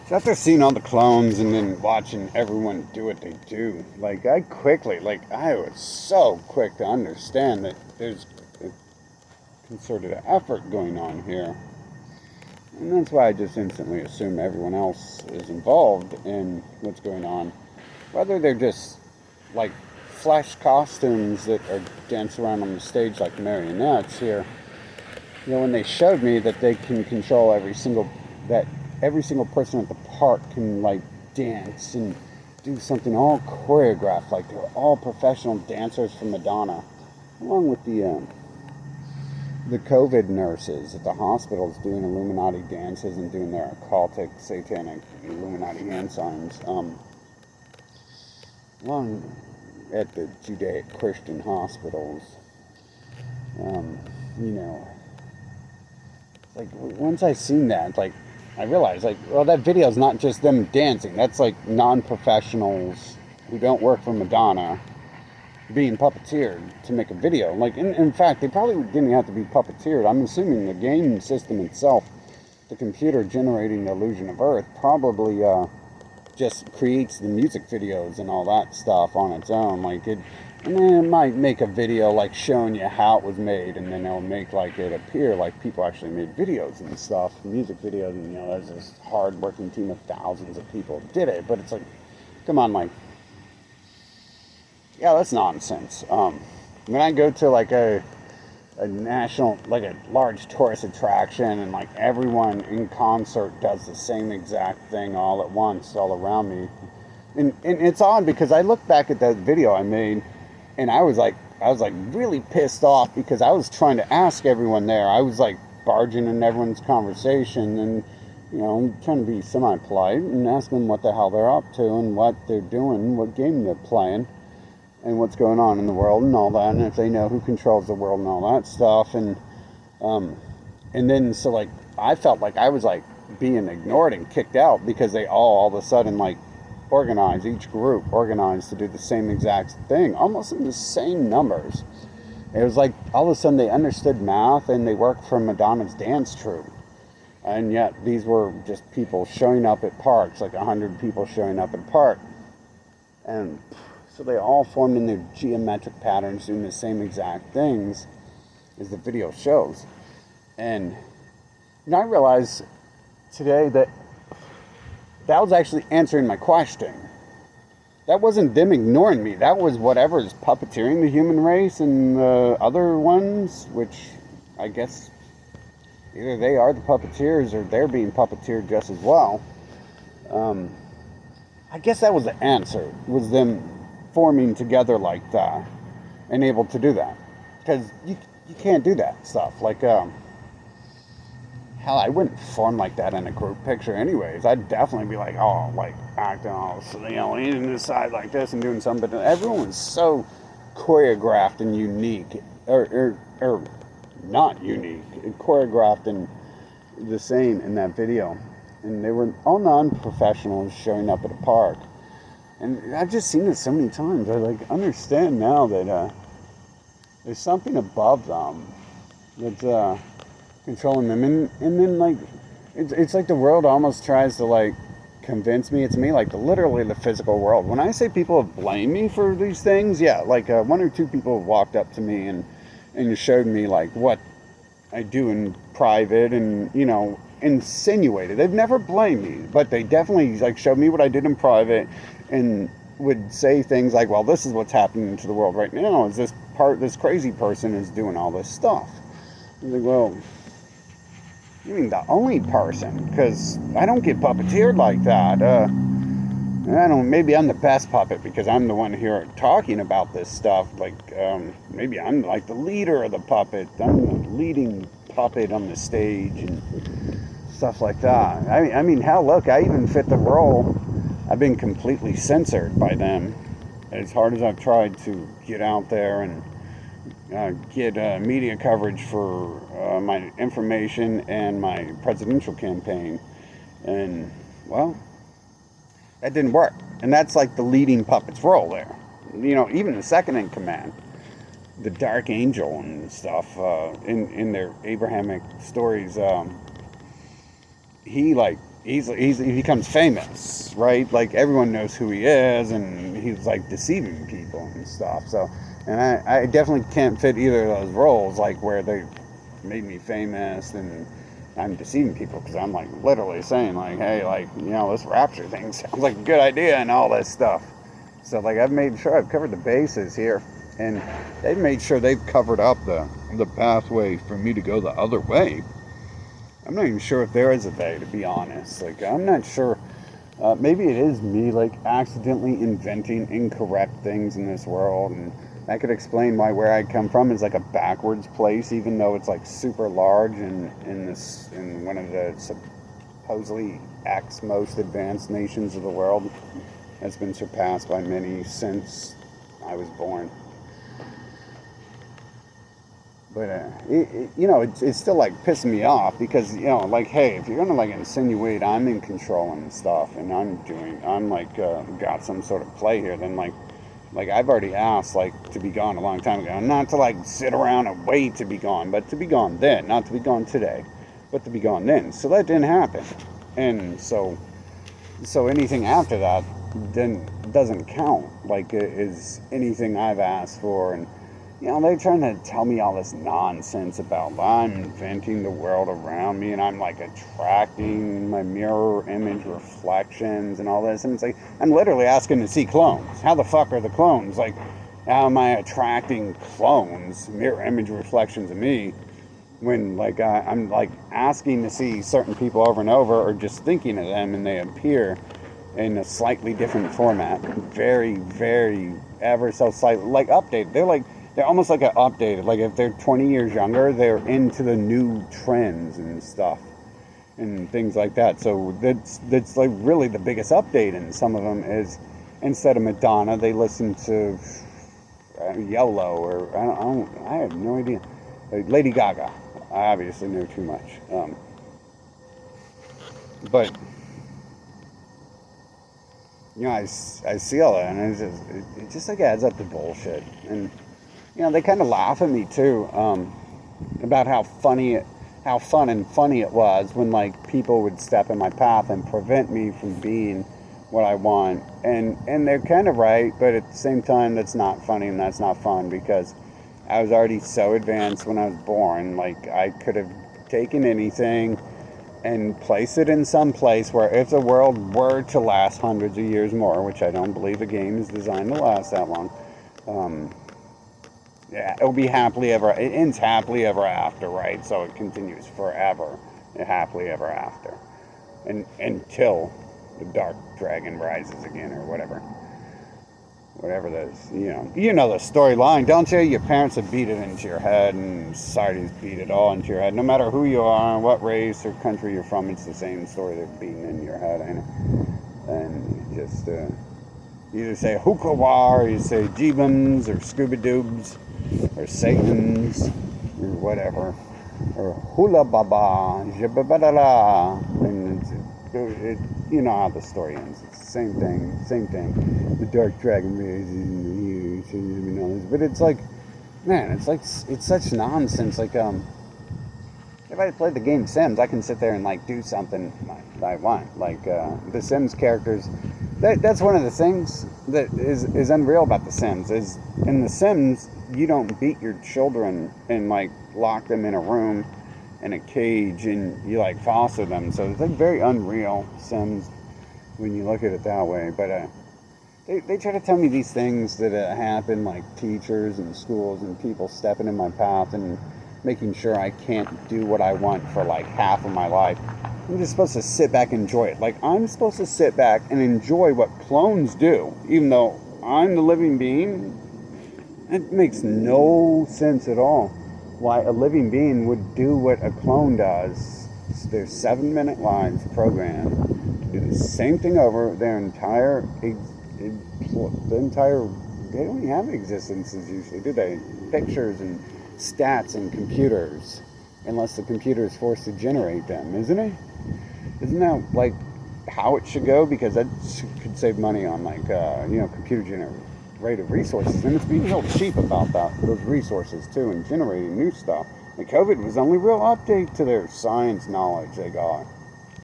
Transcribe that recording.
So after seeing all the clones and then watching everyone do what they do, I was so quick to understand that there's a concerted effort going on here. And that's why I just instantly assume everyone else is involved in what's going on. Whether they're just like flesh costumes that are dancing around on the stage like marionettes here. When they showed me that they can control that every single person at the park can like dance and do something all choreographed, like they're all professional dancers from Madonna, along with the COVID nurses at the hospitals doing Illuminati dances and doing their occultic, satanic Illuminati hand signs. Along at the Judaic Christian hospitals, um, you know, like once I seen that, like I realized, like, well, that video is not just them dancing. That's like non-professionals who don't work for Madonna being puppeteered to make a video. Like, in fact, they probably didn't have to be puppeteered. I'm assuming the game system itself, the computer generating the illusion of Earth, probably just creates the music videos and all that stuff on its own. And then it might make a video like showing you how it was made, and then it'll make like it appear like people actually made videos and stuff, music videos, and there's this hard-working team of thousands of people that did it. But it's like, come on, like, yeah, that's nonsense. When I go to like a national, like a large tourist attraction, and like everyone in concert does the same exact thing all at once, all around me, and it's odd because I look back at that video I made. And I was like really pissed off because I was trying to ask everyone there. I was like barging in everyone's conversation and, trying to be semi-polite and ask them what the hell they're up to and what they're doing, what game they're playing, and what's going on in the world and all that, and if they know who controls the world and all that stuff. And then so like I felt like I was like being ignored and kicked out because they all of a sudden like each group organized to do the same exact thing, almost in the same numbers. It was like all of a sudden they understood math and they worked for Madonna's dance troupe. And yet these were just people showing up at parks, like 100 people showing up at a park. And so they all formed in their geometric patterns doing the same exact things as the video shows. And I realized today that was actually answering my question. That wasn't them ignoring me. That was whatever's puppeteering the human race and the other ones, which I guess either they are the puppeteers or they're being puppeteered just as well. I guess that was the answer, was them forming together like that and able to do that. Because you can't do that stuff. Like, hell, I wouldn't form like that in a group picture anyways. I'd definitely be like, acting all, leaning to the side like this and doing something. But everyone was so choreographed and unique, or not unique, choreographed and the same in that video. And they were all non-professionals showing up at a park. And I've just seen it so many times. I like understand now that there's something above them that's controlling them, and then like it's like the world almost tries to like convince me it's me, like literally the physical world. When I say people have blamed me for these things, yeah, like one or two people have walked up to me and showed me like what I do in private and insinuated. They've never blamed me, but they definitely like showed me what I did in private and would say things like, well, this is what's happening to the world right now, is this crazy person is doing all this stuff. I was like, well, you mean the only person? Because I don't get puppeteered like that. Maybe I'm the best puppet because I'm the one here talking about this stuff. Like, maybe I'm like the leader of the puppet. I'm the leading puppet on the stage and stuff like that. I mean, hell, look, I even fit the role. I've been completely censored by them. As hard as I've tried to get out there and get media coverage for my information and my presidential campaign. And, well, that didn't work. And that's like the leading puppet's role there. Even the second in command, the Dark Angel and stuff, in their Abrahamic stories, he like he becomes famous, right? Like everyone knows who he is, and he's like deceiving people and stuff. So, and I definitely can't fit either of those roles, like where they made me famous and I'm deceiving people, because I'm like literally saying like, hey, like, this rapture thing sounds like a good idea and all this stuff. So like I've made sure I've covered the bases here, and they've made sure they've covered up the pathway for me to go the other way. I'm not even sure if there is a they, to be honest. Like, I'm not sure. Maybe it is me, like, accidentally inventing incorrect things in this world, and that could explain why where I come from is like a backwards place, even though it's like super large and in one of the supposedly most advanced nations of the world has been surpassed by many since I was born. But it's still like pissing me off, because like, hey, if you're gonna like insinuate I'm in control and stuff, and I'm like got some sort of play here, then like I've already asked like to be gone a long time ago, not to like sit around and wait to be gone, but to be gone then, not to be gone today, but to be gone then. So that didn't happen, and so anything after that then doesn't count. Like, is anything I've asked for. And they're trying to tell me all this nonsense about I'm inventing the world around me, and I'm like attracting my mirror image reflections and all this. And it's like, I'm literally asking to see clones. How the fuck are the clones? Like, how am I attracting clones, mirror image reflections of me, when like I'm like asking to see certain people over and over, or just thinking of them and they appear in a slightly different format, very, very ever so slightly, like updated. They're almost like updated. Like if they're 20 years younger, they're into the new trends and stuff and things like that. So that's like really the biggest update in some of them is, instead of Madonna, they listen to YOLO, or I have no idea. Like Lady Gaga. I obviously know too much. But I see all that, and it just like adds up to bullshit. And they kind of laugh at me too, about how fun and funny it was when like people would step in my path and prevent me from being what I want. And they're kind of right, but at the same time, that's not funny and that's not fun, because I was already so advanced when I was born. Like, I could have taken anything and placed it in some place where, if the world were to last hundreds of years more, which I don't believe a game is designed to last that long, it'll be happily ever. It ends happily ever after, right? So it continues forever, happily ever after, and until the dark dragon rises again, or whatever those. You know the storyline, don't you? Your parents have beat it into your head, and society's beat it all into your head. No matter who you are, what race or country you're from, it's the same story they're beating in your head, ain't it? And you just either say Hukawar, or you say Jeebums, or Scuba Doobs, or Satans, or whatever, or Hula Baba, Jababadala, and you know how the story ends. It's the same thing. The dark dragon raises, but it's like, man, it's such nonsense. Like, if I played the game Sims, I can sit there and like do something I want. Like the Sims characters. That's one of the things that is unreal about the Sims. Is in the Sims, you don't beat your children and like lock them in a room in a cage and you like foster them. So it's like very unreal Sims when you look at it that way. But they try to tell me these things that happen, like teachers and schools and people stepping in my path and making sure I can't do what I want for like half of my life. I'm just supposed to sit back and enjoy it. Like, I'm supposed to sit back and enjoy what clones do, even though I'm the living being. It makes no sense at all why a living being would do what a clone does. Their 7-minute lives programmed to do the same thing over their entire, they don't even have existences usually, do they? Pictures and stats and computers, unless the computer is forced to generate them, isn't it? Isn't that like how it should go? Because that could save money on like computer generated resources, and it's being real cheap about those resources too, and generating new stuff. And COVID was the only real update to their science knowledge they got.